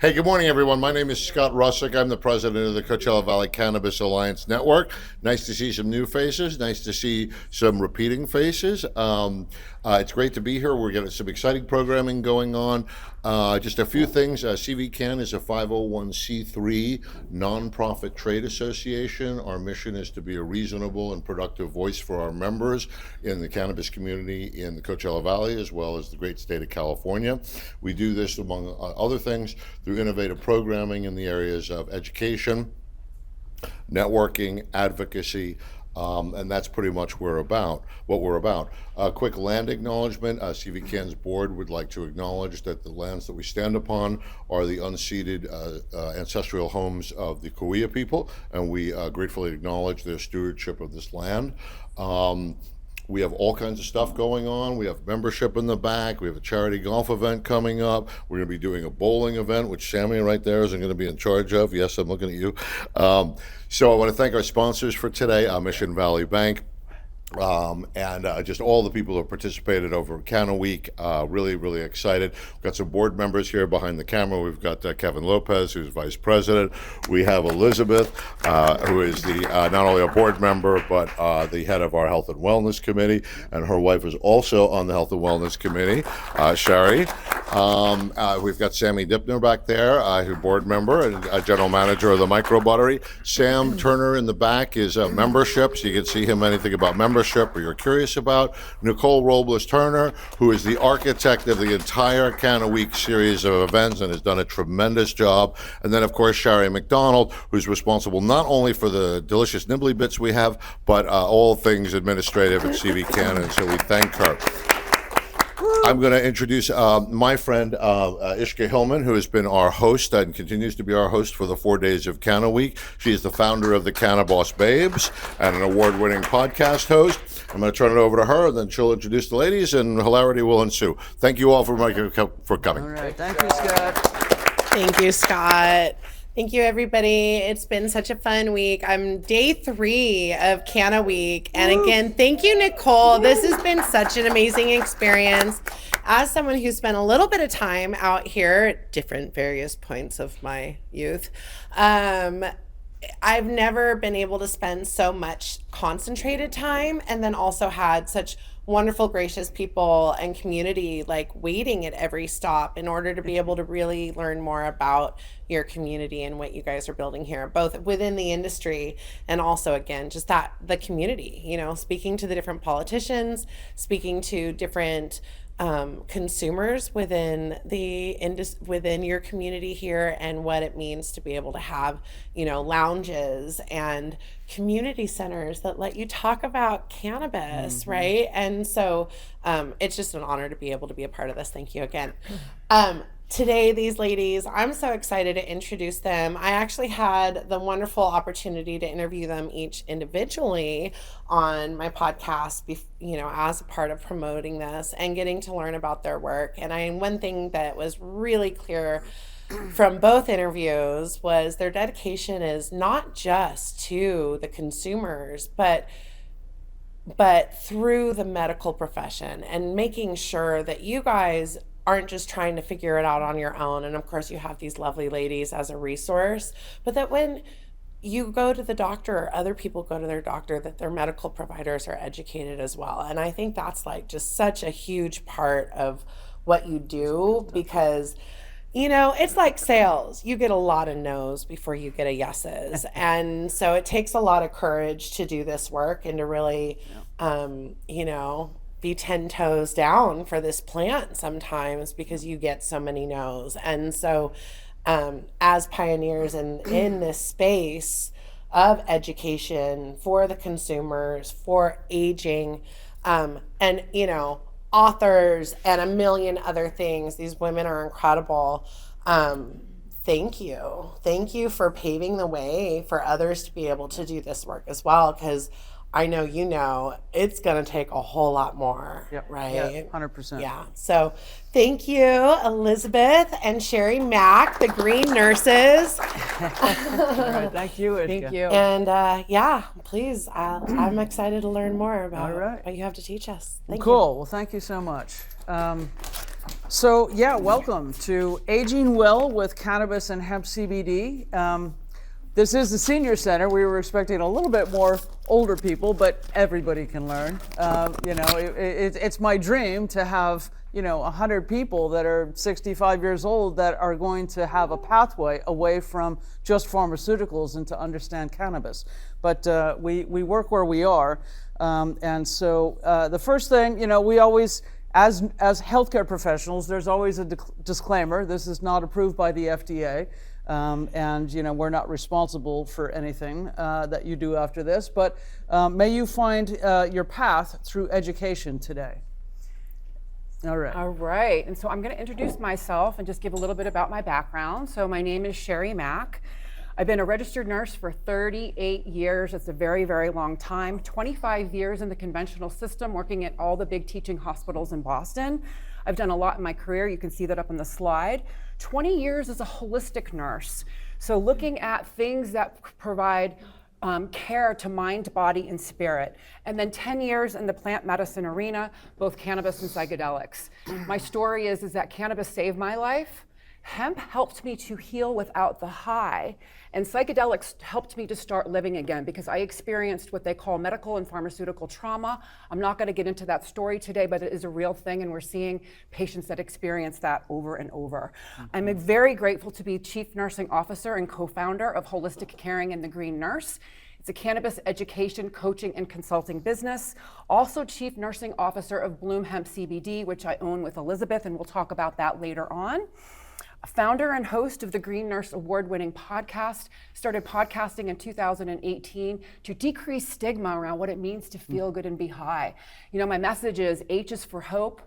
Hey, good morning, everyone. My name is Scott Russick. I'm the president of the Coachella Valley Cannabis Alliance Network. Nice to see some new faces. Nice to see some repeating faces. It's great to be here. We're getting some exciting programming going on. Just a few things. CVCAN is a 501c3 nonprofit trade association. Our mission is to be a reasonable and productive voice for our members in the cannabis community in the Coachella Valley, as well as the great state of California. We do this, among other things, through innovative programming in the areas of education, networking, advocacy, and that's pretty much what we're about. A quick land acknowledgement. CVCAN's board would like to acknowledge that the lands that we stand upon are the unceded ancestral homes of the Cahuilla people, and we gratefully acknowledge their stewardship of this land. We have all kinds of stuff going on. We have membership in the back. We have a charity golf event coming up. We're going to be doing a bowling event, which Sammy right there is going to be in charge of. Yes, I'm looking at you. So I want to thank our sponsors for today, Mission Valley Bank, and just all the people who participated over Canna Week. Really, really excited. We've got some board members here behind the camera. We've got Kevin Lopez, who's vice president. We have Elisabeth, who is the not only a board member, but the head of our health and wellness committee, and her wife is also on the health and wellness committee, Sherri. We've got Sammy Dipner back there, who's board member and general manager of the microbuttery. Sam Turner in the back is membership, so you can see him anything about membership or you're curious about. Nicole Robles Turner, who is the architect of the entire Canna Week series of events and has done a tremendous job. And then, of course, Sherri McDonald, who's responsible not only for the delicious nibbly bits we have, but all things administrative at CVCAN, and so we thank her. I'm going to introduce my friend Ishka Hillman, who has been our host and continues to be our host for the 4 days of Canna Week. She is the founder of the Cannabis Babes and an award-winning podcast host. I'm going to turn it over to her, and then she'll introduce the ladies, and hilarity will ensue. Thank you all for coming. All right, thank you, Scott. Thank you, Scott. Thank you, everybody. It's been such a fun week. I'm day 3 of Canna Week. And again, thank you, Nicole. This has been such an amazing experience. As someone who spent a little bit of time out here at different various points of my youth, I've never been able to spend so much concentrated time and then also had such wonderful, gracious people and community like waiting at every stop in order to be able to really learn more about your community and what you guys are building here, both within the industry and also, again, just that the community, speaking to the different politicians, speaking to different consumers within within your community here, and what it means to be able to have lounges and community centers that let you talk about cannabis, right? And so it's just an honor to be able to be a part of this. Thank you again. Today, these ladies, I'm so excited to introduce them. I actually had the wonderful opportunity to interview them each individually on my podcast, as a part of promoting this and getting to learn about their work. And one thing that was really clear from both interviews was their dedication is not just to the consumers, but through the medical profession, and making sure that you guys aren't just trying to figure it out on your own. And of course you have these lovely ladies as a resource, but that when you go to the doctor or other people go to their doctor, that their medical providers are educated as well. And I think that's like just such a huge part of what you do, because it's like sales. You get a lot of no's before you get a yeses. And so it takes a lot of courage to do this work and to really, be 10 toes down for this plant sometimes, because you get so many no's. And so as pioneers in this space of education for the consumers, for aging, and authors and a million other things, these women are incredible. Thank you for paving the way for others to be able to do this work as well, because I know it's going to take a whole lot more, right? Yeah, 100%. Yeah. So thank you, Elisabeth and Sherri Mack, the green nurses. All right, thank you, Ishka. Thank you. And please, I'm excited to learn more about what you have to teach us. Thank you. Cool. Well, thank you so much. So yeah, welcome to Aging Well with Cannabis and Hemp CBD. This is the senior center. We were expecting a little bit more older people, but everybody can learn. It's my dream to have 100 people that are 65 years old that are going to have a pathway away from just pharmaceuticals and to understand cannabis. But we work where we are, and so the first thing, we always, as healthcare professionals, there's always a disclaimer. This is not approved by the FDA. And we're not responsible for anything that you do after this, but may you find your path through education today. All right. And so I'm going to introduce myself and just give a little bit about my background. So my name is Sherri Mack. I've been a registered nurse for 38 years. It's a very, very long time. 25 years in the conventional system, working at all the big teaching hospitals in Boston. I've done a lot in my career. You can see that up on the slide. 20 years as a holistic nurse. So looking at things that provide care to mind, body, and spirit. And then 10 years in the plant medicine arena, both cannabis and psychedelics. My story is that cannabis saved my life. Hemp helped me to heal without the high, and psychedelics helped me to start living again because I experienced what they call medical and pharmaceutical trauma. I'm not going to get into that story today, but it is a real thing, and we're seeing patients that experience that over and over. I'm very grateful to be Chief Nursing Officer and co-founder of Holistic Caring and the Green Nurse. It's a cannabis education, coaching, and consulting business. Also Chief Nursing Officer of Bloom Hemp CBD, which I own with Elisabeth, and we'll talk about that later on. Founder and host of the Green Nurse award-winning podcast, started podcasting in 2018 to decrease stigma around what it means to feel good and be high. My message is H is for hope,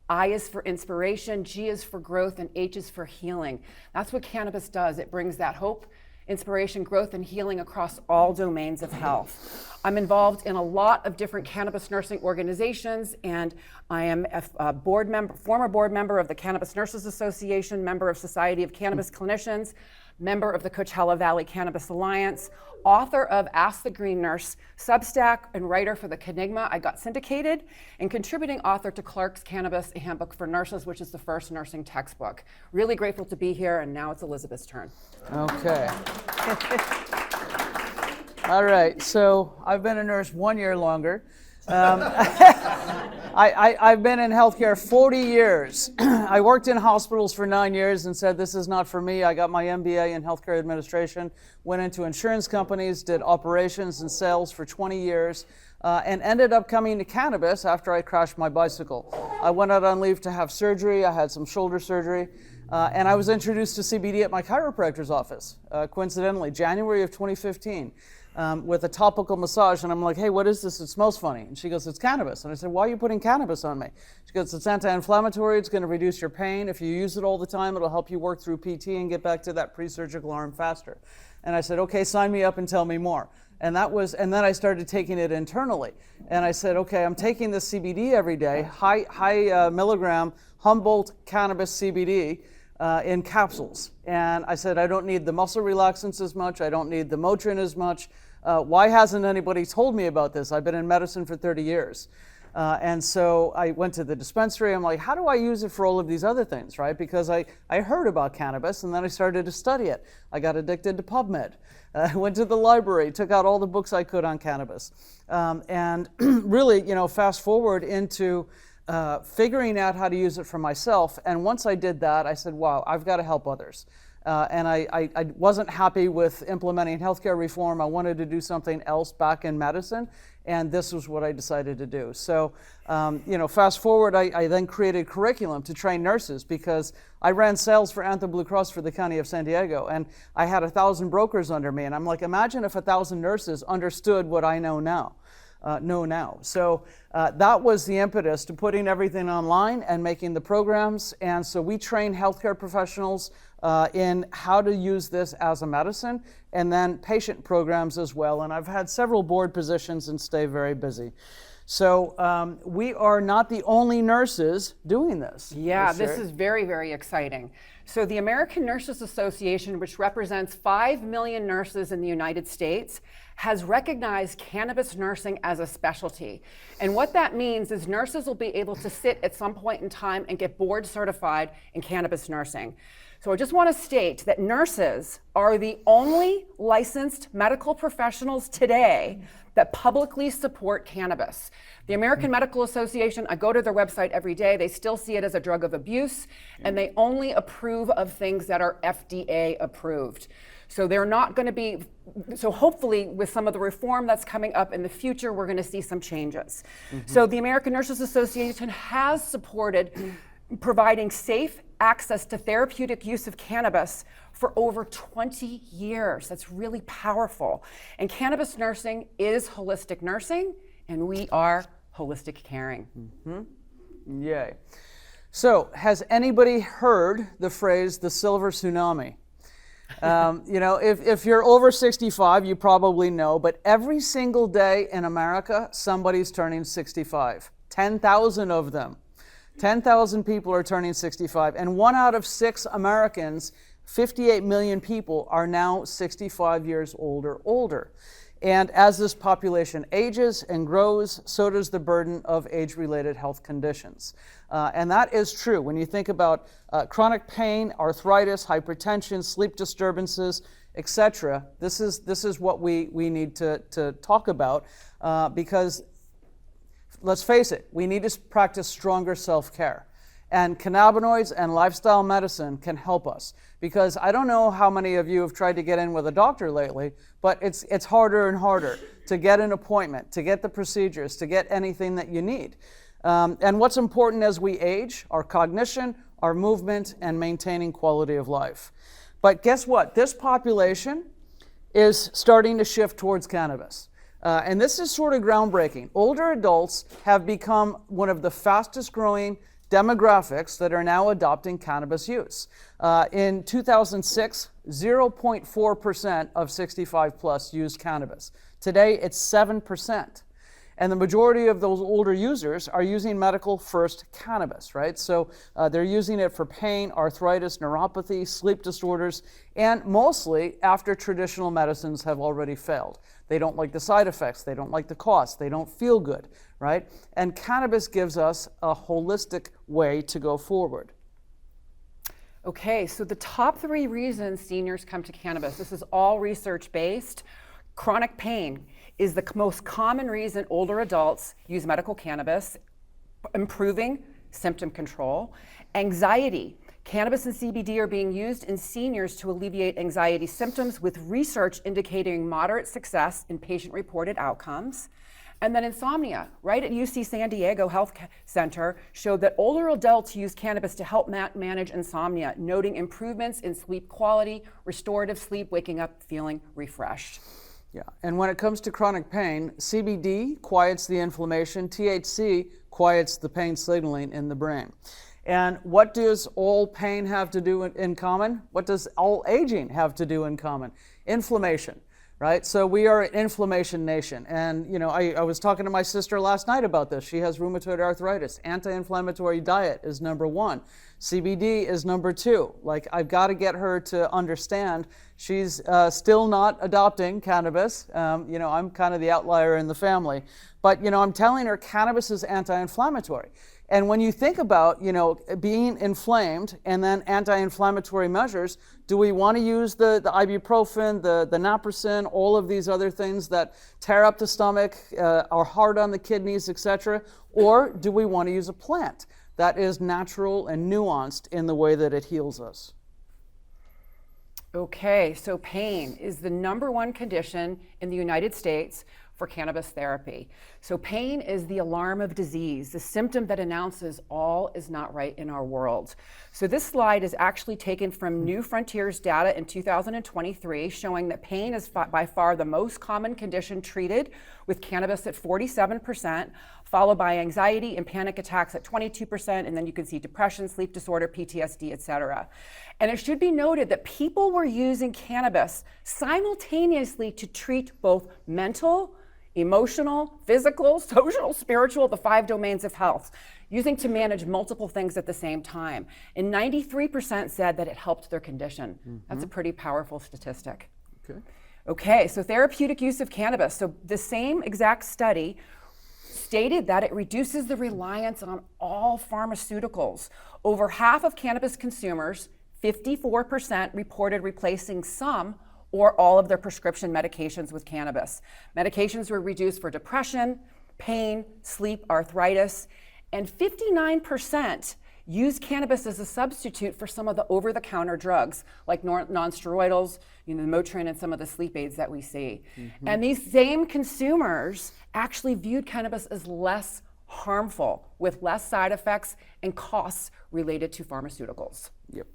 I is for inspiration, G is for growth, and H is for healing. That's what cannabis does. It brings that hope, inspiration, growth, and healing across all domains of health. I'm involved in a lot of different cannabis nursing organizations, and I am a board member, former board member of the Cannabis Nurses Association, member of Society of Cannabis Clinicians, member of the Coachella Valley Cannabis Alliance, author of Ask the Green Nurse, Substack, and writer for the Kenigma, I Got Syndicated, and contributing author to Clark's Cannabis, a Handbook for Nurses, which is the first nursing textbook. Really grateful to be here, and now it's Elisabeth's turn. Okay. All right, so I've been a nurse 1 year longer. I've been in healthcare 40 years. I worked in hospitals for 9 years and said, this is not for me. I got my MBA in healthcare administration, went into insurance companies, did operations and sales for 20 years, and ended up coming to cannabis after I crashed my bicycle. I went out on leave to have surgery. I had some shoulder surgery. And I was introduced to CBD at my chiropractor's office, coincidentally, January of 2015. With a topical massage, and I'm like, hey, what is this? It smells funny. And she goes, it's cannabis. And I said, why are you putting cannabis on me? She goes, it's anti-inflammatory. It's going to reduce your pain. If you use it all the time, it'll help you work through PT and get back to that pre-surgical arm faster. And I said, okay, sign me up and tell me more. And then I started taking it internally. And I said, okay, I'm taking this CBD every day, high milligram Humboldt cannabis CBD in capsules. And I said, I don't need the muscle relaxants as much. I don't need the Motrin as much. Why hasn't anybody told me about this? I've been in medicine for 30 years. And so I went to the dispensary. I'm like, how do I use it for all of these other things, right? Because I heard about cannabis, and then I started to study it. I got addicted to PubMed. I went to the library, took out all the books I could on cannabis. And really, fast forward into figuring out how to use it for myself. And once I did that, I said, wow, I've got to help others. And I wasn't happy with implementing healthcare reform. I wanted to do something else back in medicine, and this was what I decided to do. So, fast forward, I then created curriculum to train nurses because I ran sales for Anthem Blue Cross for the County of San Diego, and I had 1,000 brokers under me, and I'm like, imagine if 1,000 nurses understood what I know now. So that was the impetus to putting everything online and making the programs. And so we train healthcare professionals in how to use this as a medicine, and then patient programs as well. And I've had several board positions and stay very busy. So we are not the only nurses doing this. Yeah, this is very, very exciting. So the American Nurses Association, which represents 5 million nurses in the United States, has recognized cannabis nursing as a specialty. And what what that means is nurses will be able to sit at some point in time and get board certified in cannabis nursing. So I just want to state that nurses are the only licensed medical professionals today that publicly support cannabis. The American Medical Association, I go to their website every day, they still see it as a drug of abuse, and they only approve of things that are FDA approved. So they're not going to be, so hopefully with some of the reform that's coming up in the future, we're going to see some changes. So the American Nurses Association has supported providing safe access to therapeutic use of cannabis for over 20 years. That's really powerful. And cannabis nursing is holistic nursing, and we are holistic caring. Yay. So, has anybody heard the phrase the silver tsunami? You know, if you're over 65, you probably know, but every single day in America, somebody's turning 65. 10,000 of them. 10,000 people are turning 65, and 1 out of 6 Americans, 58 million people, are now 65 years old or older. And as this population ages and grows, so does the burden of age-related health conditions. And that is true. When you think about chronic pain, arthritis, hypertension, sleep disturbances, etc., this is what we need to talk about because let's face it, we need to practice stronger self-care. And cannabinoids and lifestyle medicine can help us. Because I don't know how many of you have tried to get in with a doctor lately, but it's harder and harder to get an appointment, to get the procedures, to get anything that you need. And what's important as we age, our cognition, our movement, and maintaining quality of life. But guess what? This population is starting to shift towards cannabis. And this is sort of groundbreaking. Older adults have become one of the fastest growing demographics that are now adopting cannabis use. In 2006, 0.4% of 65 plus used cannabis. Today, it's 7%. And the majority of those older users are using medical first cannabis, right? So they're using it for pain, arthritis, neuropathy, sleep disorders, and mostly after traditional medicines have already failed. They don't like the side effects, they don't like the cost, they don't feel good, right? And cannabis gives us a holistic way to go forward. Okay, so the top 3 reasons seniors come to cannabis, this is all research-based. Chronic pain is the most common reason older adults use medical cannabis, improving symptom control. Anxiety. Cannabis and CBD are being used in seniors to alleviate anxiety symptoms, with research indicating moderate success in patient-reported outcomes. And then insomnia, right at UC San Diego Health Center showed that older adults use cannabis to help manage insomnia, noting improvements in sleep quality, restorative sleep, waking up feeling refreshed. Yeah, and when it comes to chronic pain, CBD quiets the inflammation, THC quiets the pain signaling in the brain. And what does all pain have to do in common? What does all aging have to do in common? Inflammation, right? So we are an inflammation nation. And you know, I was talking to my sister last night about this. She has rheumatoid arthritis. Anti-inflammatory diet is number 1. CBD is number 2. Like, I've got to get her to understand she's still not adopting cannabis. You know, I'm kind of the outlier in the family. But, you know, I'm telling her cannabis is anti-inflammatory. And when you think about, you know, being inflamed and then anti-inflammatory measures, do we want to use the ibuprofen, the naproxen, all of these other things that tear up the stomach, are hard on the kidneys, etc.? Or do we want to use a plant that is natural and nuanced in the way that it heals us? Okay, so pain is the number 1 condition in the United States for cannabis therapy. So pain is the alarm of disease, the symptom that announces all is not right in our world. So this slide is actually taken from New Frontiers data in 2023, showing that pain is by far the most common condition treated with cannabis at 47%, followed by anxiety and panic attacks at 22%, and then you can see depression, sleep disorder, PTSD, etc. And it should be noted that people were using cannabis simultaneously to treat both mental, emotional, physical, social, spiritual, the 5 domains of health, using to manage multiple things at the same time. And 93% said that it helped their condition. That's a pretty powerful statistic. Okay, so therapeutic use of cannabis. So the same exact study stated that it reduces the reliance on all pharmaceuticals. Over half of cannabis consumers, 54%, reported replacing some or all of their prescription medications with cannabis. Medications were reduced for depression, pain, sleep, arthritis, and 59% use cannabis as a substitute for some of the over-the-counter drugs like non-steroidals, Motrin, and some of the sleep aids that we see. And these same consumers actually viewed cannabis as less harmful, with less side effects and costs related to pharmaceuticals. Yep.